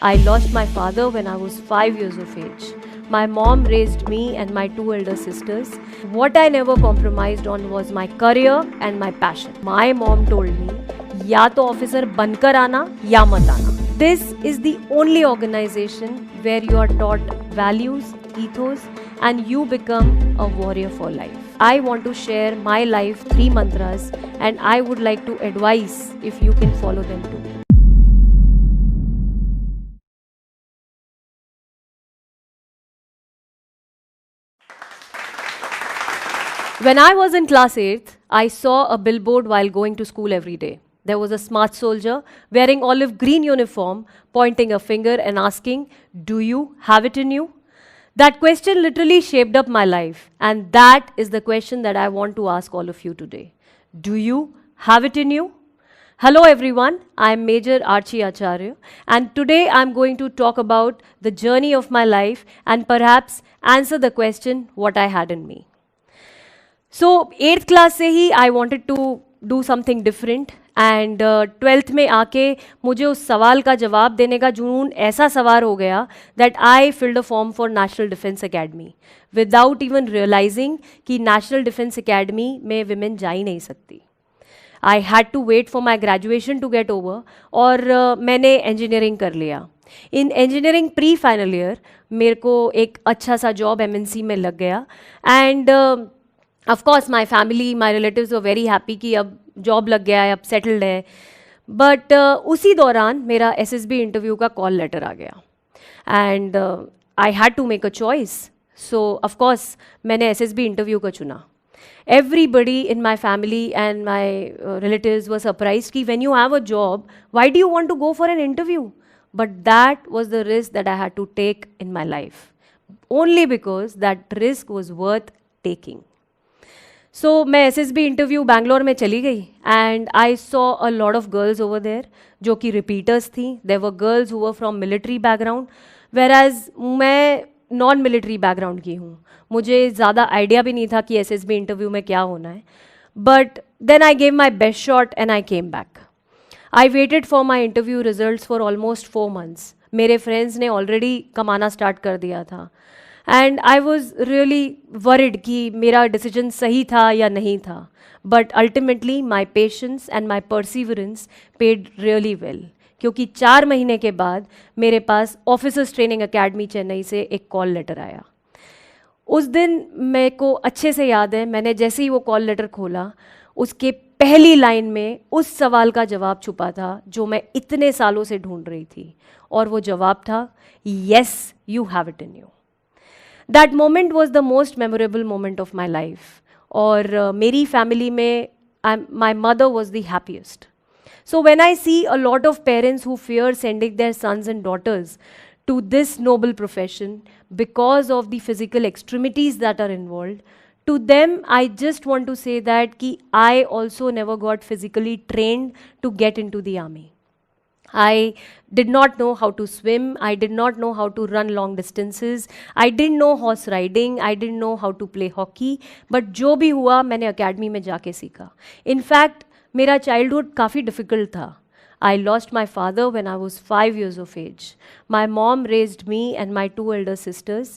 I lost my father when I was 5 years of age. My mom raised me and my two elder sisters. What I never compromised on was my career and my passion. My mom told me, या तो officer बनकर आना या मत आना. This is the only organization where you are taught values, ethos, and you become a warrior for life. I want to share my life 3 mantras and I would like to advise if you can follow them too. When I was in class 8th, I saw a billboard while going to school every day. There was a smart soldier wearing olive green uniform, pointing a finger and asking, "Do you have it in you?" That question literally shaped up my life, and that is the question that I want to ask all of you today. Do you have it in you? Hello everyone, I am Major Archie Acharya, and today I am going to talk about the journey of my life and perhaps answer the question what I had in me. So 8th class से ही I wanted to do something different and 12th में आके मुझे उस सवाल का जवाब देने का जुनून ऐसा सवार हो गया that I filled a form for National Defence Academy without even realising कि नेशनल डिफेंस एकेडमी में विमेन जा ही नहीं सकती. I had to wait for my graduation to get over और मैंने इंजीनियरिंग कर लिया. In engineering pre final year मेरे को एक अच्छा सा जॉब MNC में लग गया end of course my family my relatives were very happy कि अब जॉब लग गया है, अब सेटल्ड है. बट उसी दौरान मेरा SSB इंटरव्यू का कॉल लेटर आ गया and I had to make a choice. So of course मैंने SSB इंटरव्यू को चुना. Everybody in my family and my relatives were surprise कि when you have a job why do you want to go for an interview. But that was the risk that I had to take in my life only because that risk was worth taking. सो मैं SSB interview Bangalore में चली गई and I saw a lot of girls over there जो कि repeaters थी. There were girls who were from military background whereas मैं non military background की हूँ. मुझे ज़्यादा आइडिया भी नहीं था कि SSB इंटरव्यू में क्या होना है. But then I gave my best shot and I came back. I waited for my interview results for almost 4 months. मेरे फ्रेंड्स ने ऑलरेडी कमाना स्टार्ट कर दिया था and I was really worried कि मेरा डिसीजन सही था या नहीं था. But ultimately my patience and my perseverance paid really well क्योंकि 4 महीने के बाद मेरे पास ऑफिसर्स ट्रेनिंग अकेडमी चेन्नई से एक कॉल लेटर आया. उस दिन मेरे को अच्छे से याद है, मैंने जैसे ही वो कॉल लेटर खोला उसके पहली लाइन में उस सवाल का जवाब छुपा था जो मैं इतने सालों से ढूंढ रही थी और वो जवाब था yes you have it in you. That moment was the most memorable moment of my life. और मेरी फैमिली में my mother was the happiest. So when I see a lot of parents who fear sending their sons and daughters to this noble profession because of the physical extremities that are involved, to them I just want to say that कि I also never got physically trained to get into the army. I did not know how to swim. I did not know how to run long distances. I didn't know horse riding. I didn't know how to play hockey. But जो भी हुआ मैंने academy में जाके सीखा. In fact, मेरा childhood काफ़ी difficult था. I lost my father when I was 5 years of age. My mom raised me and my two elder sisters.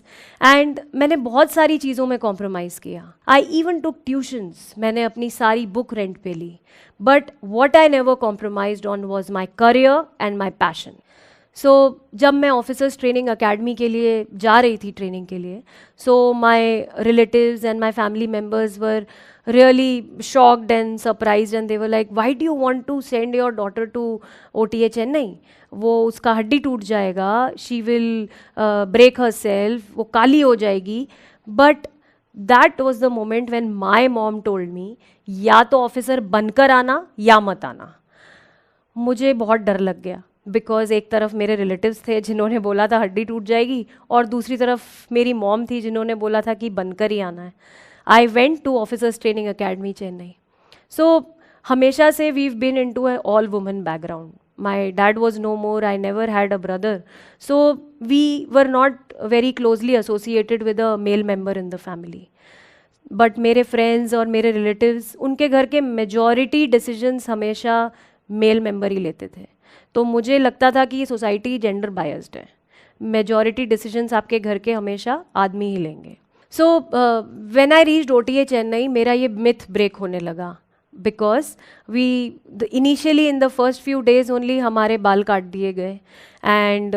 And मैंने बहुत सारी चीज़ों में compromise किया. I even took tuitions. मैंने अपनी सारी book rent पे ली. But what I never compromised on was my career and my passion. So जब मैं ऑफिसर्स ट्रेनिंग अकेडमी के लिए जा रही थी ट्रेनिंग के लिए, so my relatives and my family members were really shocked and surprised and they were like, why do you want to send your daughter to OTA Chennai? वो उसका हड्डी टूट जाएगा, she will break herself, वो काली हो जाएगी. But that was the moment when my mom told me, या तो ऑफिसर बनकर आना या मत आना. मुझे बहुत डर लग गया बिकॉज एक तरफ मेरे रिलेटिव्स थे जिन्होंने बोला था हड्डी टूट जाएगी और दूसरी तरफ मेरी मॉम थी जिन्होंने बोला था कि बनकर ही आना है. I went to officers training academy Chennai. So हमेशा से we've been into all women background. My dad was no more. I never had a brother. So we were not very closely associated with a male member in the family. But मेरे friends और मेरे relatives उनके घर के majority decisions हमेशा male member ही लेते थे. तो मुझे लगता था कि ये सोसाइटी जेंडर बायस्ड है, मेजॉरिटी डिसीजंस आपके घर के हमेशा आदमी ही लेंगे. So when I reached OTA Chennai, मेरा ये मिथ ब्रेक होने लगा, because initially in the first few days only हमारे बाल काट दिए गए एंड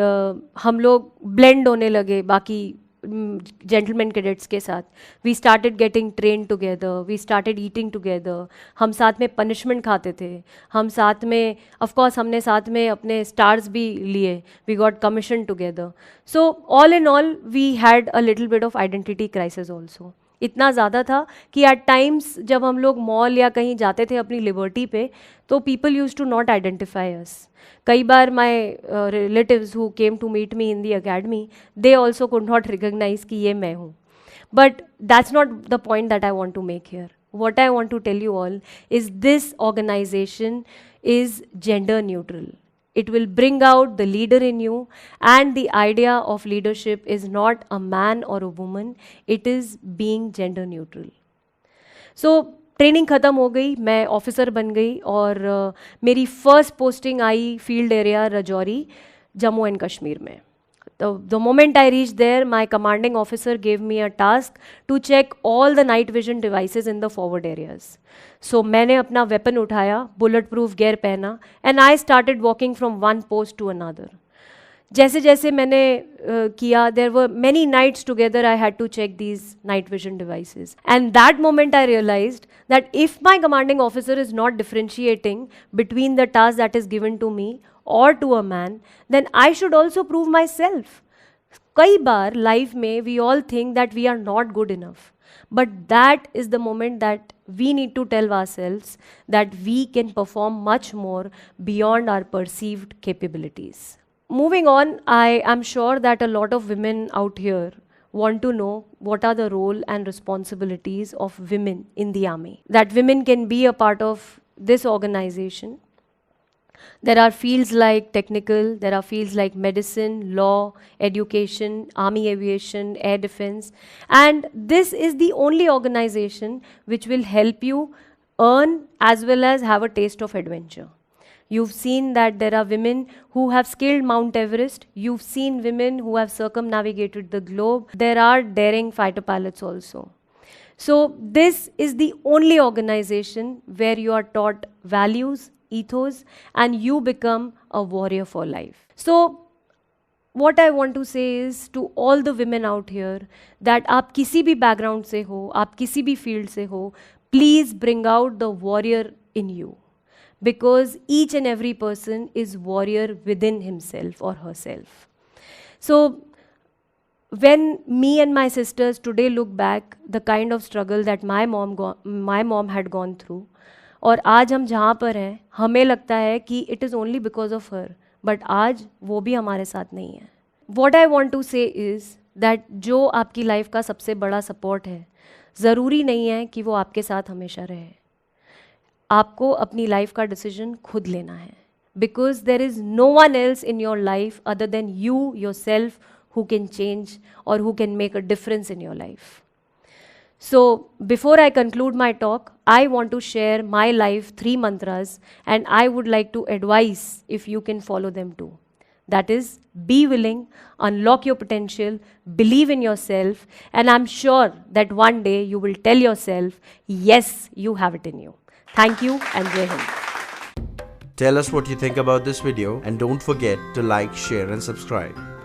हम लोग ब्लेंड होने लगे बाकी जेंटलमैन कैडेट्स के साथ. We started getting train together, we started eating together, हम साथ में पनिशमेंट खाते थे, हम साथ में, ऑफकोर्स हमने साथ में अपने स्टार्स भी लिए, we got commission together. So all in all we had a little bit of identity crisis also. इतना ज़्यादा था कि एट टाइम्स जब हम लोग मॉल या कहीं जाते थे अपनी लिबर्टी पे, तो people use to not identify us. कई बार my relatives who came to meet me in the academy, they also could not recognise कि ये मैं हूँ. But that's not the point that I want to make here. What I want to tell you all is this organisation is gender neutral. It will bring out the leader in you, and the idea of leadership is not a man or a woman, it is being gender neutral. So training ख़त्म हो गई, मैं officer बन गई और मेरी first posting I field area Rajouri, Jammu and Kashmir में. The moment I reached there, my commanding officer gave me a task to check all the night vision devices in the forward areas. So मैंने अपना weapon उठाया, bullet proof gear पहना, and I started walking from one post to another. जैसे जैसे मैंने किया, there were many nights together I had to check these night vision devices. And that moment I realized that if my commanding officer is not differentiating between the task that is given to me or to a man, then I should also prove myself. कई बार life में we all think that we are not good enough, but that is the moment that we need to tell ourselves that we can perform much more beyond our perceived capabilities. Moving on, I am sure that a lot of women out here want to know what are the role and responsibilities of women in the army, that women can be a part of this organization. There are fields like technical, there are fields like medicine, law, education, army aviation, air defense, and this is the only organization which will help you earn as well as have a taste of adventure. You've seen that there are women who have scaled Mount Everest. You've seen women who have circumnavigated the globe. There are daring fighter pilots also. So this is the only organization where you are taught values, ethos, and you become a warrior for life. So what I want to say is to all the women out here that आप किसी भी background से हो, आप किसी भी field से हो, please bring out the warrior in you. Because each and every person is warrior within himself or herself. So when me and my sisters today look back, the kind of struggle that my mom had gone through, और आज हम जहाँ पर हैं, हमें लगता है कि it is only because of her, but आज वो भी हमारे साथ नहीं है. What I want to say is that जो आपकी लाइफ का सबसे बड़ा सपोर्ट है, ज़रूरी नहीं है कि वो आपके साथ हमेशा रहे. आपको अपनी लाइफ का डिसीजन खुद लेना है, because there is no one else in your life other than you yourself who can change और who can make a difference in your life. So before I conclude my talk, I want to share my life 3 mantras, and I would like to advise if you can follow them too. That is, be willing, unlock your potential, believe in yourself, and I'm sure that one day you will tell yourself, yes, you have it in you. Thank you and Jai Hind. Tell us what you think about this video and don't forget to like, share and subscribe.